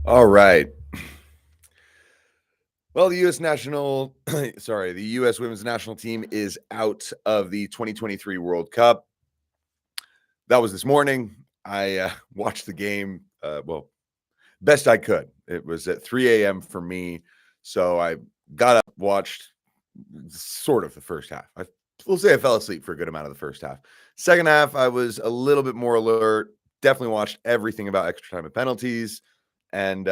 All right. Well, the U.S. women's national team is out of the 2023 World Cup. That was this morning. I watched the game, best I could. It was at 3 a.m. for me. So I got up, watched sort of the first half. We'll say I fell asleep for a good amount of the first half. Second half, I was a little bit more alert. Definitely watched everything about extra time and penalties. And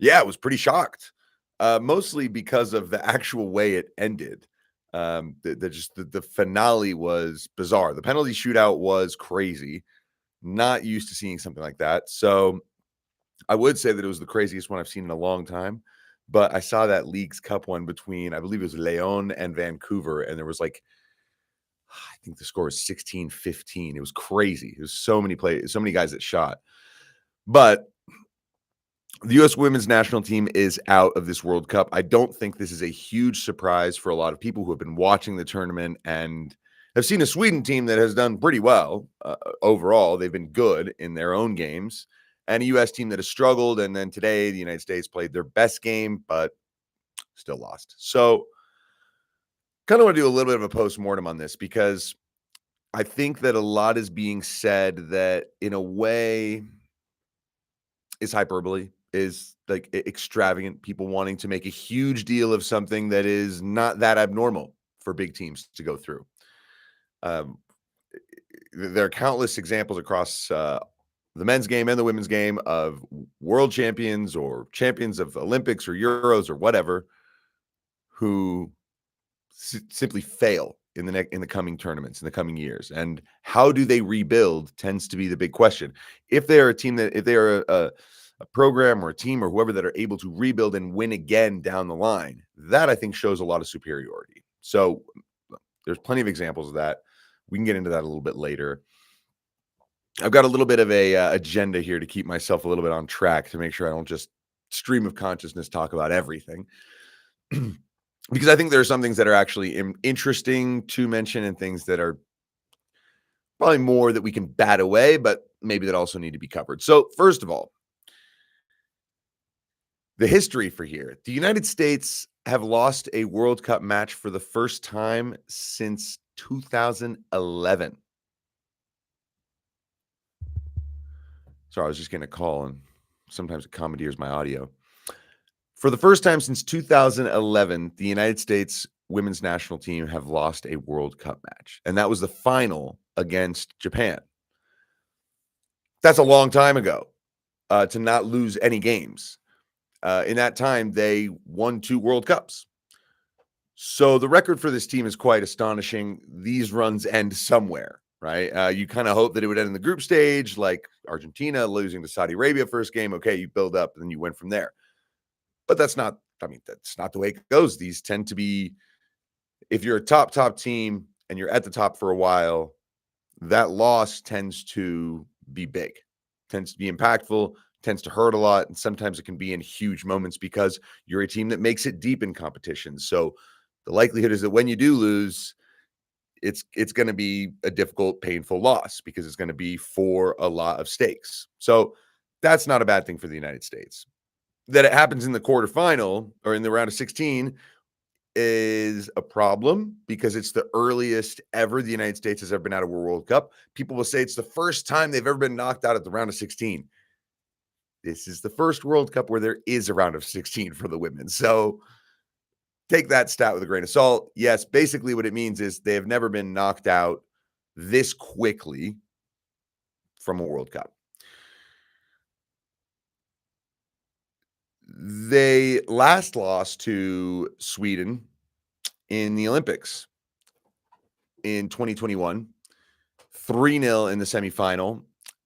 yeah, I was pretty shocked, mostly because of the actual way it ended. The finale was bizarre. The penalty shootout was crazy. Not used to seeing something like that. So I would say that it was the craziest one I've seen in a long time. But I saw that Leagues Cup one between, I believe it was Leon and Vancouver, and there was like, I think the score was 16-15. It was crazy. It was so many guys that shot. But the U.S. women's national team is out of this World Cup. I don't think this is a huge surprise for a lot of people who have been watching the tournament and have seen a Sweden team that has done pretty well overall. They've been good in their own games, and a U.S. team that has struggled. And then today, the United States played their best game, but still lost. So, kind of want to do a little bit of a post-mortem on this because I think that a lot is being said that, in a way, is hyperbole, is like extravagant, people wanting to make a huge deal of something that is not that abnormal for big teams to go through. Um, there are countless examples across the men's game and the women's game of world champions or champions of Olympics or Euros or whatever who simply fail in the coming tournaments in the coming years. And how do they rebuild tends to be the big question. If they are a team if they are a program or a team or whoever that are able to rebuild and win again down the line, that I think shows a lot of superiority. So there's plenty of examples of that. We can get into that a little bit later. I've got a little bit of a agenda here to keep myself a little bit on track to make sure I don't just stream of consciousness talk about everything. Because I think there are some things that are actually interesting to mention and things that are probably more that we can bat away, but maybe that also need to be covered. So first of all, the history for here. The United States have lost a World Cup match for the first time since 2011. Sorry, I was just getting a call, and sometimes it commandeers my audio. For the first time since 2011, the United States women's national team have lost a World Cup match, and that was the final against Japan. That's a long time ago to not lose any games. In that time, they won 2 World Cups. So the record for this team is quite astonishing. These runs end somewhere, right? You kind of hope that it would end in the group stage, like Argentina losing to Saudi Arabia first game. Okay, you build up and then you win from there. But that's not the way it goes. These tend to be, if you're a top team and you're at the top for a while, that loss tends to be big, tends to be impactful, tends to hurt a lot. And sometimes it can be in huge moments because you're a team that makes it deep in competitions. So the likelihood is that when you do lose, it's going to be a difficult, painful loss because it's going to be for a lot of stakes. So that's not a bad thing for the United States. That it happens in the quarterfinal or in the round of 16 is a problem because it's the earliest ever the United States has ever been out of a World Cup. People will say it's the first time they've ever been knocked out at the round of 16. This is the first World Cup where there is a round of 16 for the women. So take that stat with a grain of salt. Yes, basically what it means is they have never been knocked out this quickly from a World Cup. They last lost to Sweden in the Olympics in 2021, 3-0 in the semifinal.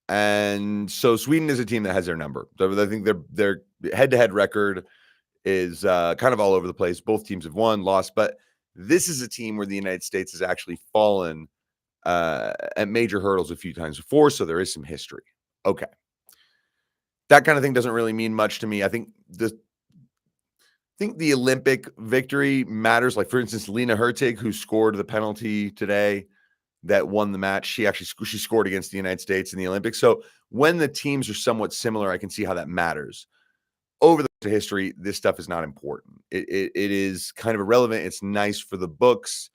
And so Sweden is a team that has their number. So I think their head-to-head record is kind of all over the place. Both teams have won, lost, but this is a team where the United States has actually fallen at major hurdles a few times before, so there is some history. Okay. That kind of thing doesn't really mean much to me. I think the Olympic victory matters. Like, for instance, Lena Hurtig, who scored the penalty today, that won the match. She scored against the United States in the Olympics. So when the teams are somewhat similar, I can see how that matters. Over the history, this stuff is not important. It is kind of irrelevant. It's nice for the books,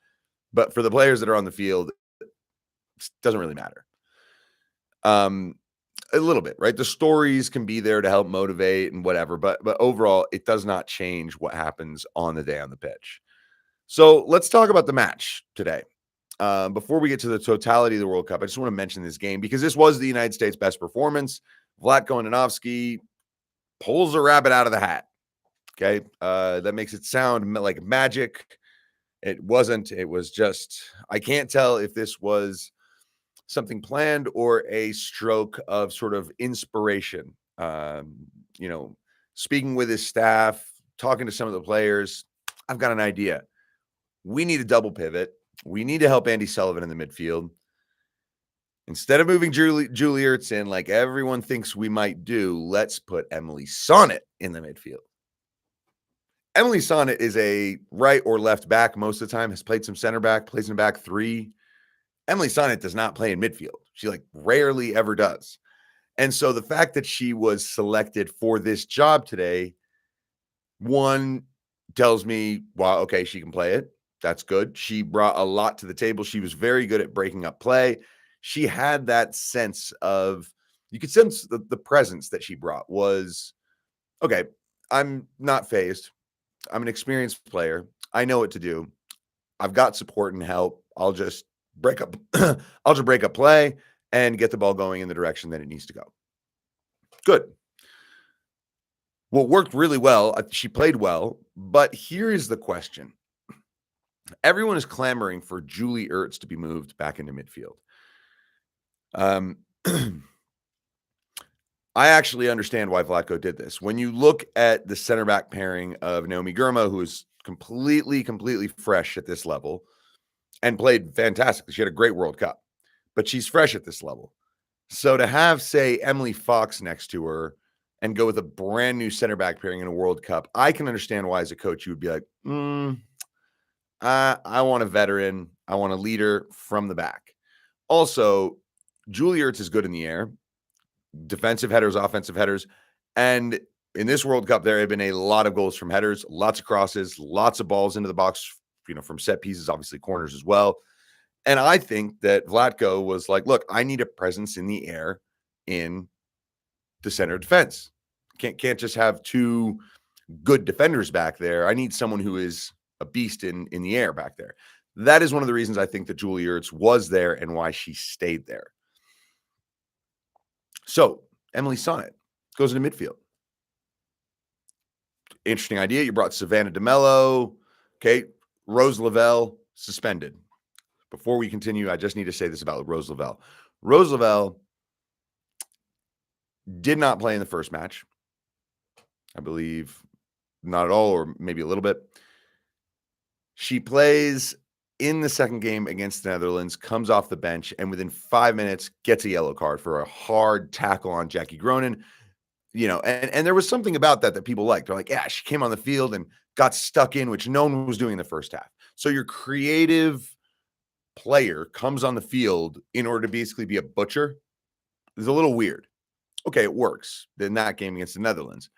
but for the players that are on the field, it doesn't really matter. A little bit, right? The stories can be there to help motivate and whatever, but overall, it does not change what happens on the day on the pitch. So let's talk about the match today. Before we get to the totality of the World Cup, I just want to mention this game because this was the United States' best performance. Vlatko Andonovski pulls a rabbit out of the hat. Okay. That makes it sound like magic. It wasn't. It was just, I can't tell if this was something planned or a stroke of sort of inspiration. Speaking with his staff, talking to some of the players, I've got an idea. We need a double pivot. We need to help Andy Sullivan in the midfield. Instead of moving Julie Ertz in like everyone thinks we might do, let's put Emily Sonnet in the midfield. Emily Sonnet is a right or left back most of the time, has played some center back, plays in back three. Emily Sonnet does not play in midfield. She like rarely ever does. And so the fact that she was selected for this job today, one tells me, wow, okay, she can play it. That's good. She brought a lot to the table. She was very good at breaking up play. She had that sense of, you could sense the presence that she brought was, okay, I'm not phased. I'm an experienced player. I know what to do. I've got support and help. I'll just break up play and get the ball going in the direction that it needs to go. Good. What worked really well, she played well, but here is the question. Everyone is clamoring for Julie Ertz to be moved back into midfield. I actually understand why Vlatko did this. When you look at the center back pairing of Naomi Girma, who is completely fresh at this level and played fantastically. She had a great World Cup, but she's fresh at this level. So to have, say, Emily Fox next to her and go with a brand new center back pairing in a World Cup, I can understand why as a coach you would be like, I want a veteran. I want a leader from the back. Also, Julie Ertz is good in the air, defensive headers, offensive headers. And in this World Cup, there have been a lot of goals from headers, lots of crosses, lots of balls into the box, from set pieces, obviously corners as well. And I think that Vlatko was like, look, I need a presence in the air in the center of defense. Can't just have two good defenders back there. I need someone who is a beast in the air back there. That is one of the reasons I think that Julie Ertz was there and why she stayed there. So Emily Sonnet goes into midfield. Interesting idea. You brought Savannah DeMello. Okay. Rose Lavelle suspended. Before we continue, I just need to say this about Rose Lavelle. Rose Lavelle did not play in the first match. I believe not at all, or maybe a little bit. She plays in the second game against the Netherlands, comes off the bench, and within 5 minutes gets a yellow card for a hard tackle on Jackie Gronin. And there was something about that people liked. They're like, yeah, she came on the field and got stuck in, which no one was doing in the first half. So your creative player comes on the field in order to basically be a butcher. It's a little weird. Okay, it works in that game against the Netherlands.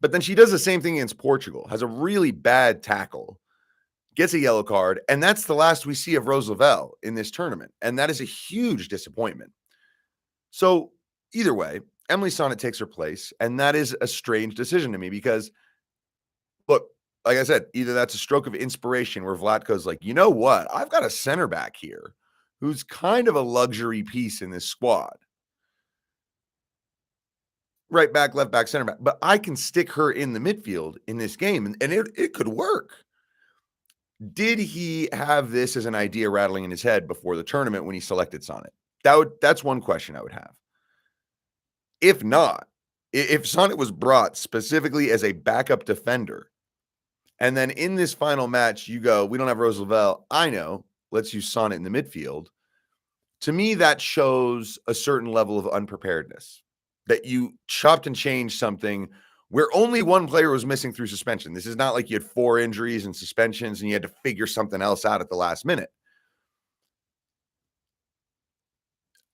But then she does the same thing against Portugal, has a really bad tackle, gets a yellow card, and that's the last we see of Rose Lavelle in this tournament. And that is a huge disappointment. So either way, Emily Sonnet takes her place, and that is a strange decision to me because, look, like I said, either that's a stroke of inspiration where Vlatko's like, you know what? I've got a center back here who's kind of a luxury piece in this squad. Right back, left back, center back. But I can stick her in the midfield in this game, and it could work. Did he have this as an idea rattling in his head before the tournament when he selected Sonnet? That's one question I would have. If not, if Sonnet was brought specifically as a backup defender, and then in this final match, you go, we don't have Rose Lavelle. I know. Let's use Sonnet in the midfield. To me, that shows a certain level of unpreparedness, that you chopped and changed something where only one player was missing through suspension. This is not like you had 4 injuries and suspensions and you had to figure something else out at the last minute.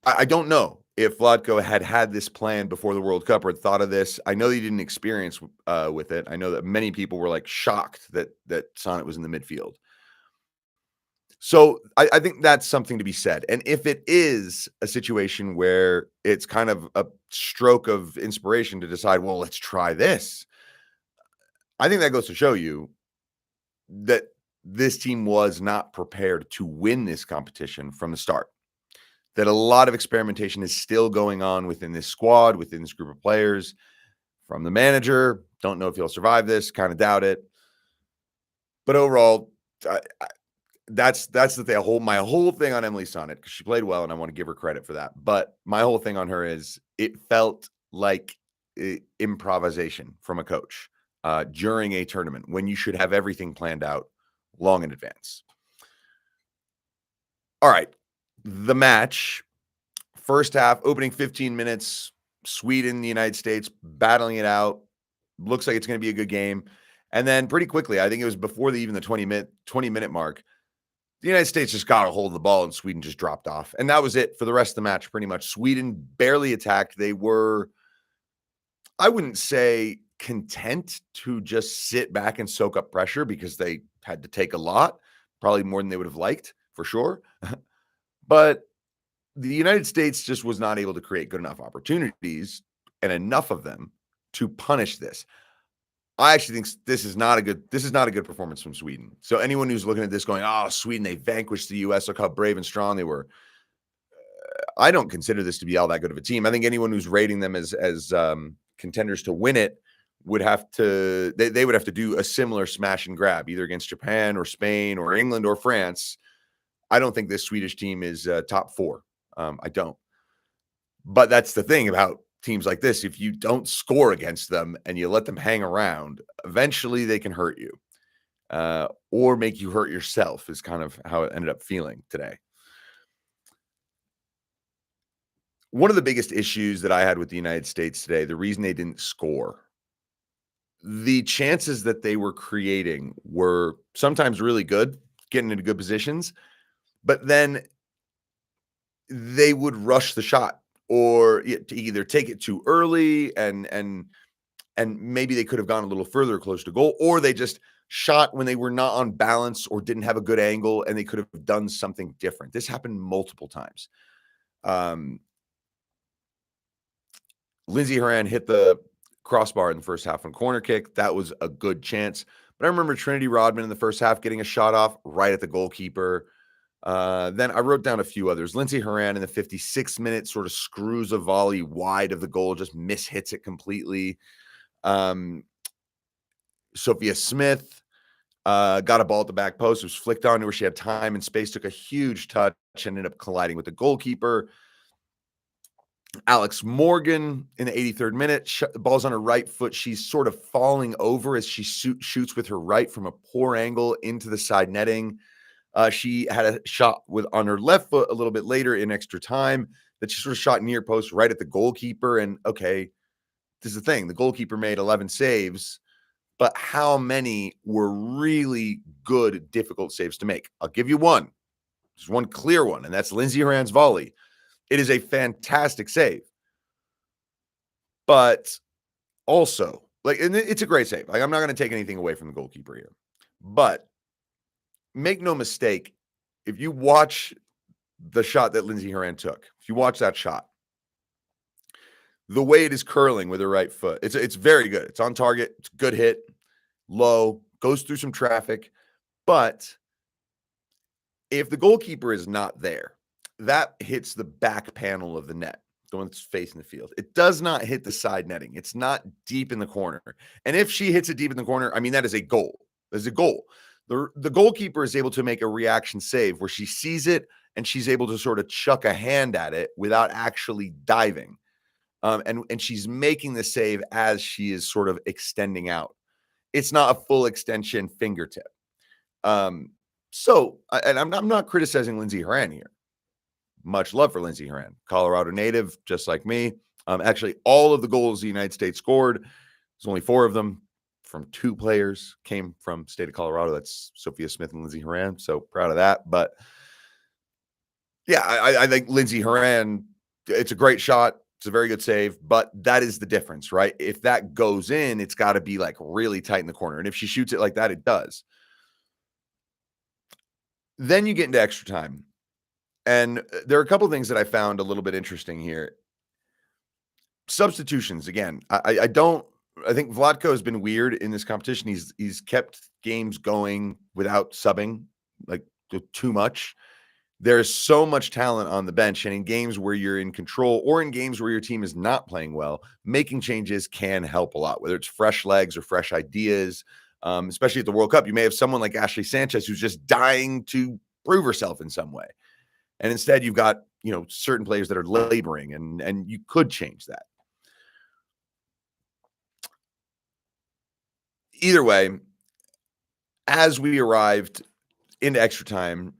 I don't know if Vlatko had this plan before the World Cup or had thought of this. I know he didn't experience with it. I know that many people were like shocked that Sonnet was in the midfield. So I think that's something to be said. And if it is a situation where it's kind of a stroke of inspiration to decide, well, let's try this, I think that goes to show you that this team was not prepared to win this competition from the start. That a lot of experimentation is still going on within this squad, within this group of players. From the manager, don't know if he'll survive this, kind of doubt it. But overall, that's my whole thing on Emily Sonnet, because she played well and I want to give her credit for that. But my whole thing on her is it felt like improvisation from a coach during a tournament when you should have everything planned out long in advance. All right. The match, first half, opening 15 minutes, Sweden, the United States battling it out. Looks like it's going to be a good game. And then pretty quickly, I think it was before even the 20-minute mark, the United States just got a hold of the ball and Sweden just dropped off. And that was it for the rest of the match, pretty much. Sweden barely attacked. They were, I wouldn't say content to just sit back and soak up pressure because they had to take a lot, probably more than they would have liked, for sure. But the United States just was not able to create good enough opportunities and enough of them to punish this. I actually think this is not a good performance from Sweden. So anyone who's looking at this going, "Oh, Sweden, they vanquished the US. Look how brave and strong they were." I don't consider this to be all that good of a team. I think anyone who's rating them as contenders to win it would have to they would have to do a similar smash and grab either against Japan or Spain or England or France. I don't think this Swedish team is top 4. I don't. But that's the thing about teams like this. If you don't score against them and you let them hang around, eventually they can hurt you or make you hurt yourself is kind of how it ended up feeling today. One of the biggest issues that I had with the United States today, the reason they didn't score, the chances that they were creating were sometimes really good, getting into good positions, but then they would rush the shot or to either take it too early and maybe they could have gone a little further close to goal, or they just shot when they were not on balance or didn't have a good angle and they could have done something different. This happened multiple times. Lindsey Horan hit the crossbar in the first half on corner kick. That was a good chance. But I remember Trinity Rodman in the first half getting a shot off right at the goalkeeper. Then I wrote down a few others. Lindsey Horan in the 56th minute sort of screws a volley wide of the goal, just mishits it completely. Sophia Smith got a ball at the back post. It was flicked onto her. She had time and space, took a huge touch, ended up colliding with the goalkeeper. Alex Morgan in the 83rd minute, the ball's on her right foot. She's sort of falling over as she shoots with her right from a poor angle into the side netting. She had a shot on her left foot a little bit later in extra time that she sort of shot near post right at the goalkeeper. And okay, this is the thing. The goalkeeper made 11 saves, but how many were really good, difficult saves to make? I'll give you one. There's one clear one, and that's Lindsey Horan's volley. It is a fantastic save. But also, and it's a great save. Like, I'm not going to take anything away from the goalkeeper here. But make no mistake, if you watch the shot that Lindsey Horan took, if you watch that shot, the way it is curling with her right foot, it's very good. It's on target. It's a good hit, low, goes through some traffic. But if the goalkeeper is not there, that hits the back panel of the net, the one that's facing the field. It does not hit the side netting. It's not deep in the corner. And if she hits it deep in the corner, I mean, that is a goal. There's a goal. The goalkeeper is able to make a reaction save where she sees it and she's able to sort of chuck a hand at it without actually diving. And she's making the save as she is sort of extending out. It's not a full extension fingertip. So I'm not criticizing Lindsey Horan here. Much love for Lindsey Horan, Colorado native, just like me. Actually, all of the goals the United States scored, there's only 4 of them from 2 players came from state of Colorado. That's Sophia Smith and Lindsey Horan. So proud of that. But Yeah, I think Lindsey Horan, it's a great shot. It's a very good save, but that is the difference, right? If that goes in, it's got to be like really tight in the corner. And if she shoots it like that, it does. Then you get into extra time. And there are a couple of things that I found a little bit interesting here. Substitutions again. I don't. I think Vlatko has been weird in this competition. He's kept games going without subbing like too much. There's so much talent on the bench, and in games where you're in control or in games where your team is not playing well, making changes can help a lot. Whether it's fresh legs or fresh ideas, especially at the World Cup, you may have someone like Ashley Sanchez who's just dying to prove herself in some way, and instead you've got certain players that are laboring, and you could change that. Either way, as we arrived into extra time,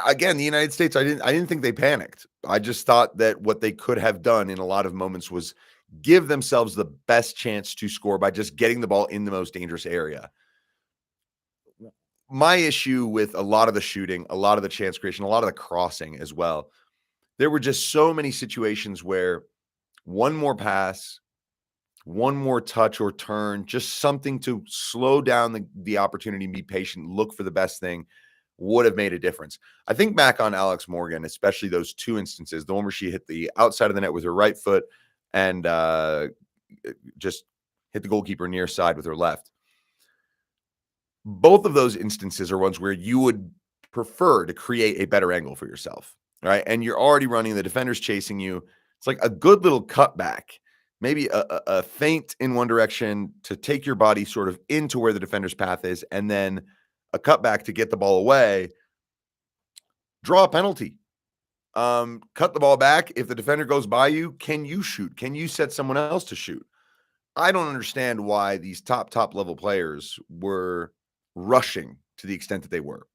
again, the United States, I didn't think they panicked. I just thought that what they could have done in a lot of moments was give themselves the best chance to score by just getting the ball in the most dangerous area. My issue with a lot of the shooting, a lot of the chance creation, a lot of the crossing as well, there were just so many situations where one more pass, one more touch or turn, just something to slow down the opportunity and be patient, look for the best thing would have made a difference. I think back on Alex Morgan, especially those two instances, the one where she hit the outside of the net with her right foot and just hit the goalkeeper near side with her left. Both of those instances are ones where you would prefer to create a better angle for yourself, right? And you're already running, the defender's chasing you. It's like a good little cutback, maybe a feint in one direction to take your body sort of into where the defender's path is, and then a cutback to get the ball away. Draw a penalty. Cut the ball back. If the defender goes by you, can you shoot? Can you set someone else to shoot? I don't understand why these top level players were rushing to the extent that they were.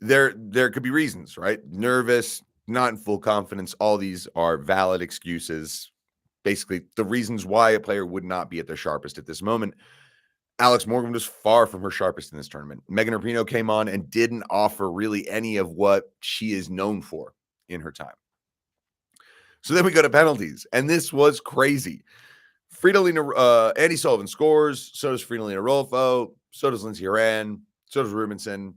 There could be reasons, right? Nervous, not in full confidence. All these are valid excuses. Basically, the reasons why a player would not be at their sharpest at this moment. Alex Morgan was far from her sharpest in this tournament. Megan Rapinoe came on and didn't offer really any of what she is known for in her time. So then we go to penalties, and this was crazy. Andy Sullivan scores. So does Fridolina Rolfo. So does Lindsey Horan. So does Rubinson.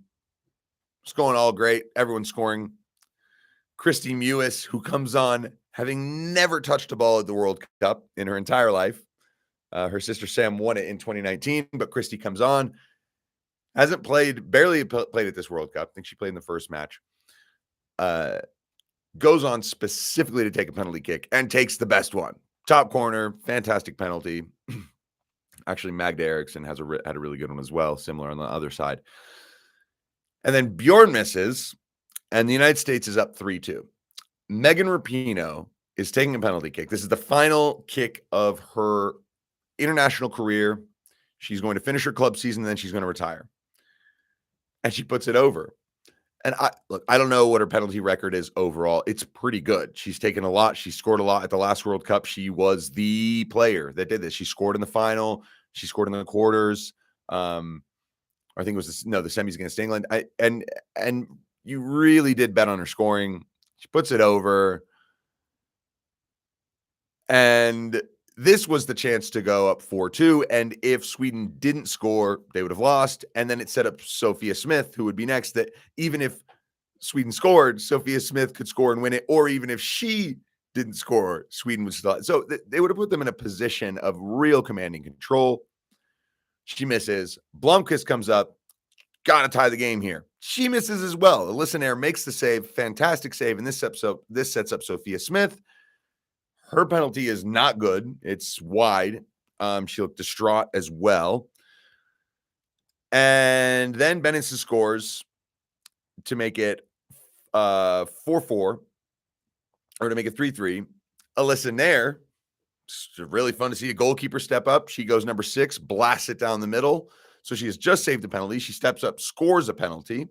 It's going all great. Everyone's scoring. Christy Mewis, who comes on having never touched a ball at the World Cup in her entire life. Her sister Sam won it in 2019, but Christy comes on. Hasn't played, barely played at this World Cup. I think she played in the first match. Goes on specifically to take a penalty kick and takes the best one. Top corner, fantastic penalty. Actually, Magda Eriksson had a really good one as well, similar on the other side. And then Bjorn misses, and the United States is up 3-2. Megan Rapinoe is taking a penalty kick. This is the final kick of her international career. She's going to finish her club season, and then she's going to retire. And she puts it over. And I don't know what her penalty record is overall. It's pretty good. She's taken a lot. She scored a lot at the last World Cup. She was the player that did this. She scored in the final. She scored in the quarters. I think it was the semis against England. And you really did bet on her scoring. She puts it over. And this was the chance to go up 4-2. And if Sweden didn't score, they would have lost. And then it set up Sophia Smith, who would be next, that even if Sweden scored, Sophia Smith could score and win it. Or even if she didn't score, Sweden would still. So they would have put them in a position of real commanding control. She misses. Blomqvist comes up. Got to tie the game here. She misses as well. Alyssa Nair makes the save. Fantastic save. And this sets up Sophia Smith. Her penalty is not good. It's wide. She looked distraught as well. And then Benenson scores to make it 4-4, or to make it 3-3. Alyssa Nair, it's really fun to see a goalkeeper step up. She goes number 6, blasts it down the middle. So she has just saved a penalty. She steps up, scores a penalty.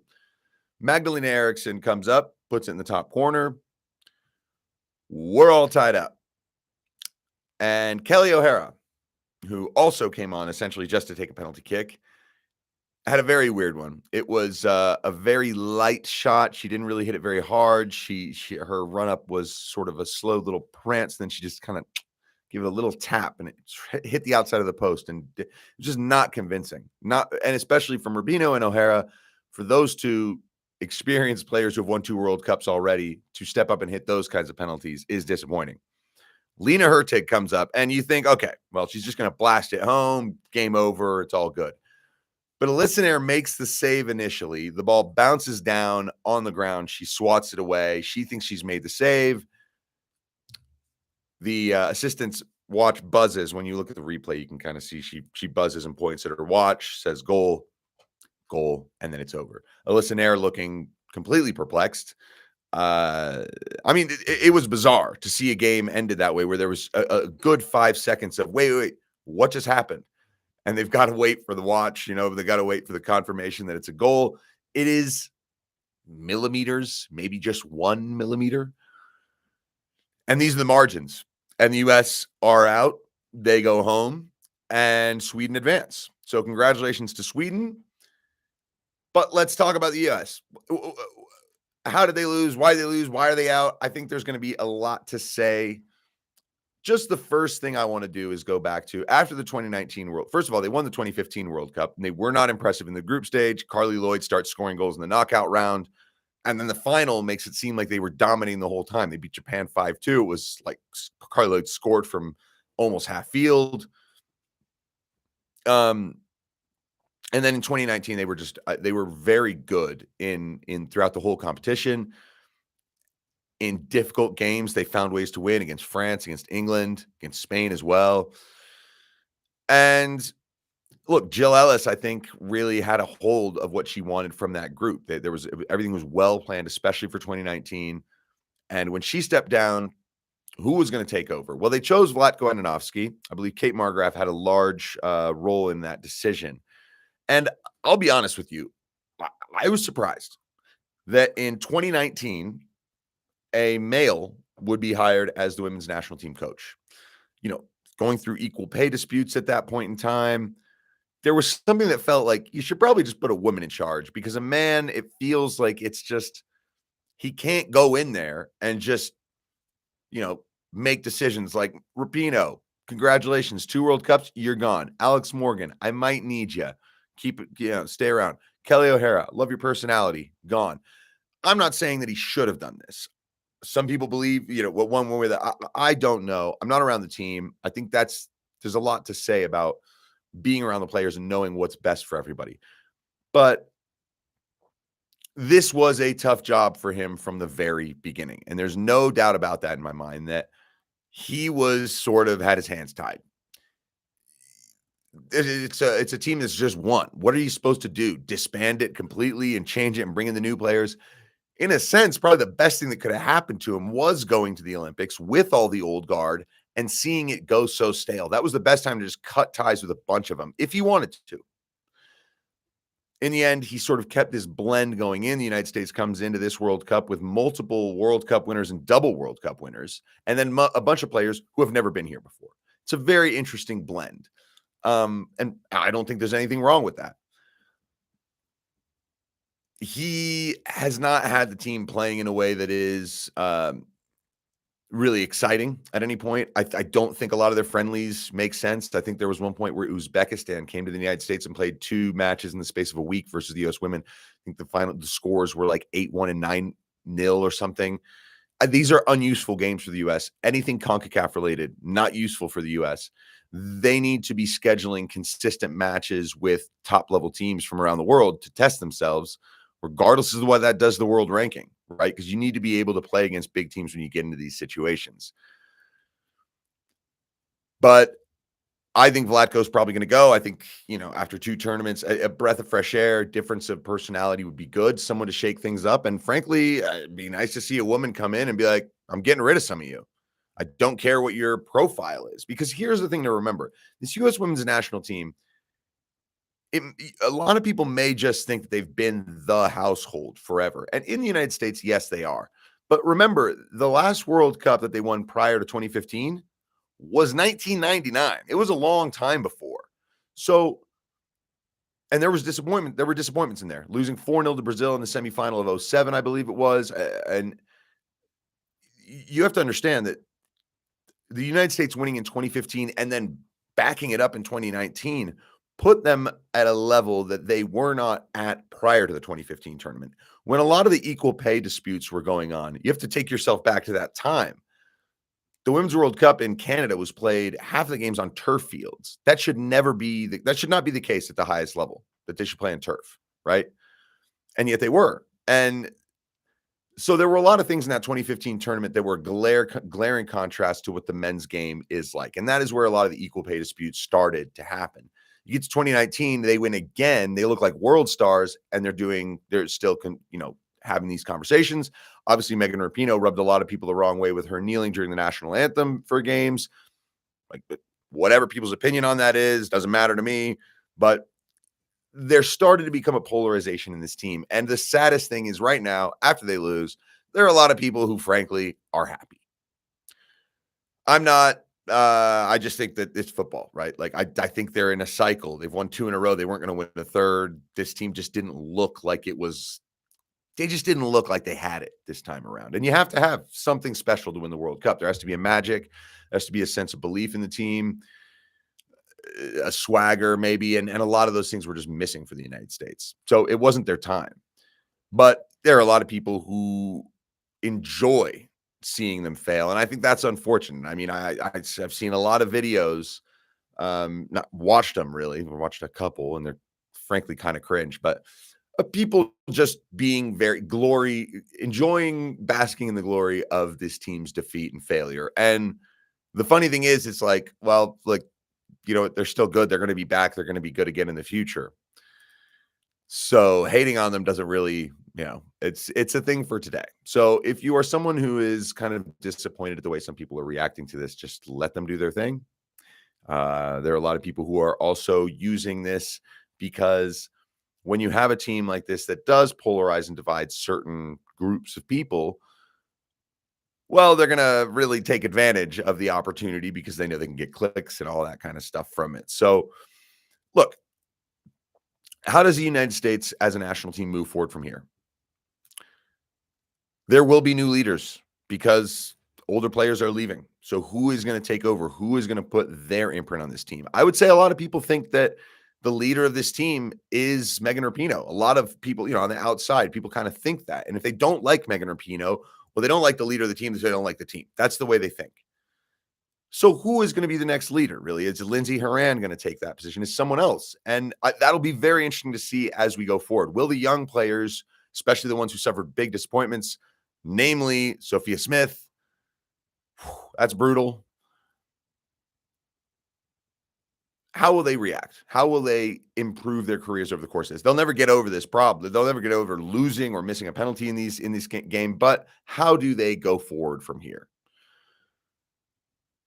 Magdalena Eriksson comes up, puts it in the top corner. We're all tied up. And Kelly O'Hara, who also came on essentially just to take a penalty kick, had a very weird one. It was a very light shot. She didn't really hit it very hard. Her run up was sort of a slow little prance. Then she just kind of gave it a little tap, and it hit the outside of the post, and it was just not convincing. Not, and especially from Rubino and O'Hara, for those two experienced players who have won 2 World Cups already, to step up and hit those kinds of penalties is disappointing. Lena Hurtig comes up, and you think, okay, well, she's just going to blast it home. Game over. It's all good. But Alyssa Nair makes the save initially. The ball bounces down on the ground. She swats it away. She thinks she's made the save. The assistant's watch buzzes. When you look at the replay, you can kind of see she buzzes and points at her watch, says goal, and then it's over. Alyssa Nair looking completely perplexed. I mean, it was bizarre to see a game ended that way, where there was a good 5 seconds of, wait, what just happened? And they've got to wait for the watch, they got to wait for the confirmation that it's a goal. It is millimeters, maybe just 1 millimeter. And these are the margins. And the U.S. are out. They go home, and Sweden advance. So congratulations to Sweden. But let's talk about the U.S. How did they lose? Why did they lose? Why are they out? I think there's going to be a lot to say. Just the first thing I want to do is go back to after the 2019 World. First of all, they won the 2015 World Cup, and they were not impressive in the group stage. Carly Lloyd starts scoring goals in the knockout round, and then the final makes it seem like they were dominating the whole time. They beat Japan 5-2. It was like Carly Lloyd scored from almost half field. And then in 2019, they were very good in throughout the whole competition. In difficult games, they found ways to win against France, against England, against Spain as well. And look, Jill Ellis, I think, really had a hold of what she wanted from that group. Everything was well planned, especially for 2019. And when she stepped down, who was going to take over? Well, they chose Vlatko Andonovski. I believe Kate Margraf had a large role in that decision. And I'll be honest with you, I was surprised that in 2019, a male would be hired as the women's national team coach. Going through equal pay disputes at that point in time, there was something that felt like you should probably just put a woman in charge, because a man, it feels like it's just, he can't go in there and just, make decisions like Rapinoe. Congratulations, 2 World Cups, you're gone. Alex Morgan, I might need you. Keep it, stay around. Kelly O'Hara, love your personality, gone. I'm not saying that he should have done this. Some people believe, what one way that I don't know. I'm not around the team. I think there's a lot to say about being around the players and knowing what's best for everybody. But this was a tough job for him from the very beginning. And there's no doubt about that in my mind, that he was sort of had his hands tied. It's a team that's just won. What are you supposed to do? Disband it completely and change it and bring in the new players? In a sense, probably the best thing that could have happened to him was going to the Olympics with all the old guard and seeing it go so stale. That was the best time to just cut ties with a bunch of them if he wanted to. In the end, he sort of kept this blend going in. The United States comes into this World Cup with multiple World Cup winners and double World Cup winners, and then a bunch of players who have never been here before. It's a very interesting blend. And I don't think there's anything wrong with that. He has not had the team playing in a way that is really exciting at any point. I don't think a lot of their friendlies make sense. I think there was one point where Uzbekistan came to the United States and played 2 matches in the space of a week versus the U.S. women. I think the scores were like 8-1 and 9-0 or something. These are unuseful games for the U.S. Anything CONCACAF related, not useful for the U.S. They need to be scheduling consistent matches with top-level teams from around the world to test themselves, regardless of what that does to the world ranking, right? Because you need to be able to play against big teams when you get into these situations. But I think Vlatko's probably going to go. I think, after 2 tournaments, a breath of fresh air, difference of personality would be good. Someone to shake things up. And frankly, it'd be nice to see a woman come in and be like, I'm getting rid of some of you. I don't care what your profile is. Because here's the thing to remember. This U.S. women's national team, a lot of people may just think that they've been the household forever. And in the United States, yes, they are. But remember, the last World Cup that they won prior to 2015 was 1999. It was a long time before. So And there was disappointment. There were disappointments in there. Losing 4-0 to Brazil in the semifinal of '07, I believe it was. And you have to understand that the United States winning in 2015 and then backing it up in 2019 put them at a level that they were not at prior to the 2015 tournament. When a lot of the equal pay disputes were going on, you have to take yourself back to that time. The Women's World Cup in Canada was played half of the games on turf fields. That should not be the case at the highest level, that they should play on turf, right? And yet they were. And so there were a lot of things in that 2015 tournament that were glaring contrast to what the men's game is like. And that is where a lot of the equal pay disputes started to happen. You get to 2019, they win again. They look like world stars, and they're still having these conversations. Obviously, Megan Rapinoe rubbed a lot of people the wrong way with her kneeling during the national anthem for games. Like, whatever people's opinion on that is, doesn't matter to me. But there started to become a polarization in this team. And the saddest thing is right now, after they lose, there are a lot of people who, frankly, are happy. I'm not. I just think that it's football, right? Like, I think they're in a cycle. They've won 2 in a row. They weren't going to win the third. This team just didn't look like it was. They just didn't look like they had it this time around. And you have to have something special to win the World Cup. There has to be a magic. There has to be a sense of belief in the team, a swagger maybe. And a lot of those things were just missing for the United States. So it wasn't their time. But there are a lot of people who enjoy seeing them fail. And I think that's unfortunate. I mean, I've seen a lot of videos, not watched them really. We watched a couple and they're frankly kind of cringe, but people just being enjoying basking in the glory of this team's defeat and failure. And the funny thing is, it's like, well, like, they're still good. They're going to be back. They're going to be good again in the future. So hating on them doesn't really, it's a thing for today. So if you are someone who is kind of disappointed at the way some people are reacting to this, just let them do their thing. There are a lot of people who are also using this because when you have a team like this that does polarize and divide certain groups of people, well, they're going to really take advantage of the opportunity because they know they can get clicks and all that kind of stuff from it. So look, how does the United States as a national team move forward from here? There will be new leaders because older players are leaving. So who is going to take over? Who is going to put their imprint on this team? I would say a lot of people think that the leader of this team is Megan Rapinoe. A lot of people, on the outside, people kind of think that. And if they don't like Megan Rapinoe, well, they don't like the leader of the team, so they don't like the team. That's the way they think. So who is going to be the next leader, really? Is Lindsey Horan going to take that position? Is someone else? And that'll be very interesting to see as we go forward. Will the young players, especially the ones who suffered big disappointments, namely Sophia Smith, that's brutal. How will they react? How will they improve their careers over the course of this? They'll never get over this problem. They'll never get over losing or missing a penalty in this game. But how do they go forward from here?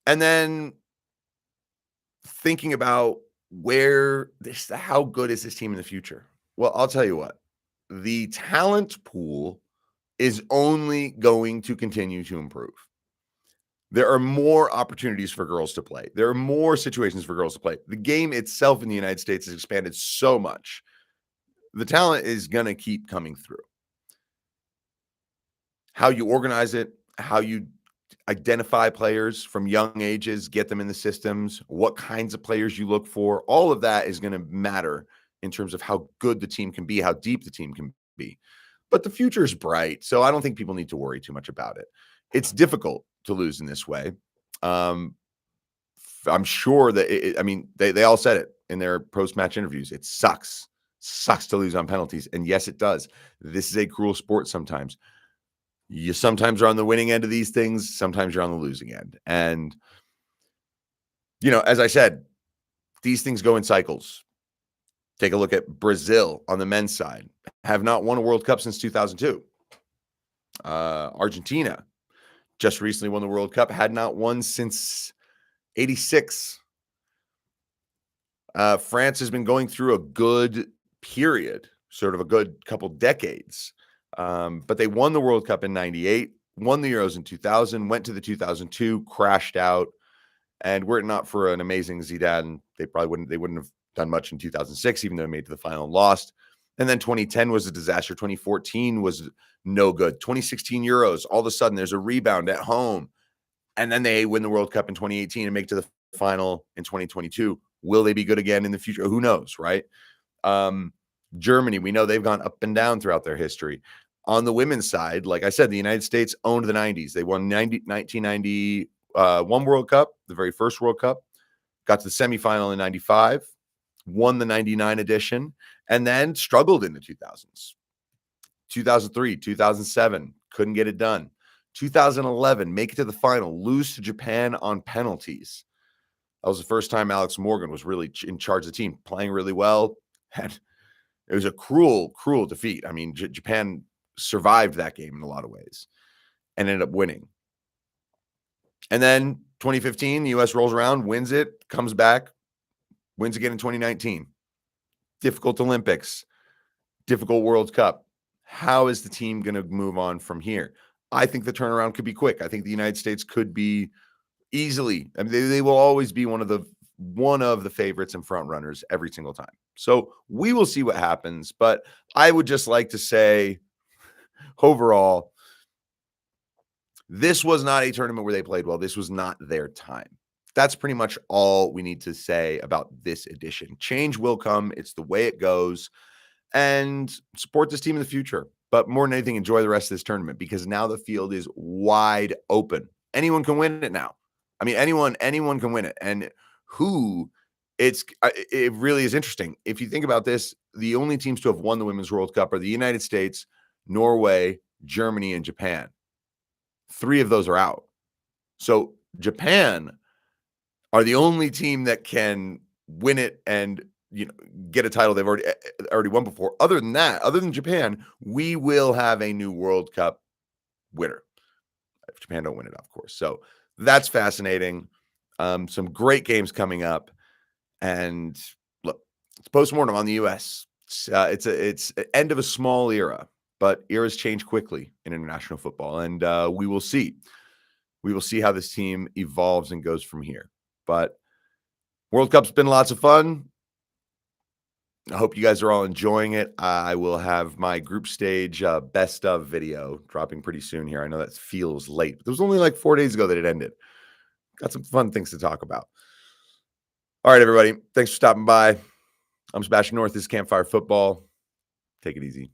And then thinking about how good is this team in the future? Well, I'll tell you what, the talent pool is only going to continue to improve. There are more opportunities for girls to play. There are more situations for girls to play. The game itself in the United States has expanded so much. The talent is going to keep coming through. How you organize it, how you identify players from young ages, get them in the systems, what kinds of players you look for, all of that is going to matter in terms of how good the team can be, how deep the team can be. But the future is bright, so I don't think people need to worry too much about it. It's difficult to lose in this way. I'm sure that they all said it in their post-match interviews. It sucks to lose on penalties. And yes, it does. This is a cruel sport sometimes. You sometimes are on the winning end of these things. Sometimes you're on the losing end. And, as I said, these things go in cycles. Take a look at Brazil on the men's side. Have not won a World Cup since 2002. Argentina just recently won the World Cup. Had not won since 86. France has been going through a good period, sort of a good couple decades. But they won the World Cup in 98, won the Euros in 2000, went to the 2002, crashed out. And were it not for an amazing Zidane, they wouldn't have done much in 2006, even though they made it to the final and lost. And then 2010 was a disaster. 2014 was no good. 2016 Euros, all of a sudden there's a rebound at home. And then they win the World Cup in 2018 and make it to the final in 2022. Will they be good again in the future? Who knows, right? Germany, we know they've gone up and down throughout their history. On the women's side, like I said, the United States owned the 90s. They won 1991 World Cup, the very first World Cup, got to the semifinal in 95, won the 99 edition, and then struggled in the 2000s. 2003, 2007, couldn't get it done. 2011, make it to the final, lose to Japan on penalties. That was the first time Alex Morgan was really in charge of the team, playing really well. And it was a cruel, cruel defeat. I mean, Japan survived that game in a lot of ways and ended up winning. And then 2015, the U.S. rolls around, wins it, comes back, wins again in 2019. Difficult Olympics, difficult World Cup. How is the team going to move on from here? I think the turnaround could be quick. I think the United States could be easily, I mean, they will always be one of the favorites and front runners every single time. So we will see what happens. But I would just like to say, overall, this was not a tournament where they played well. This was not their time. That's pretty much all we need to say about this edition. Change will come. It's the way it goes. And support this team in the future. But more than anything, enjoy the rest of this tournament, because now the field is wide open. Anyone can win it now. I mean, anyone can win it. And it really is interesting. If you think about this, the only teams to have won the Women's World Cup are the United States, Norway, Germany, and Japan. 3 of those are out. So Japan are the only team that can win it and get a title they've already won before. Other than that, other than Japan, we will have a new World Cup winner. If Japan don't win it, of course. So that's fascinating. Some great games coming up. And look, it's postmortem on the U.S. It's an end of a small era, but eras change quickly in international football. And we will see. We will see how this team evolves and goes from here. But World Cup's been lots of fun. I hope you guys are all enjoying it. I will have my group stage best of video dropping pretty soon here. I know that feels late, but it was only like 4 days ago that it ended. Got some fun things to talk about. All right, everybody. Thanks for stopping by. I'm Sebastian North. This is Campfire Football. Take it easy.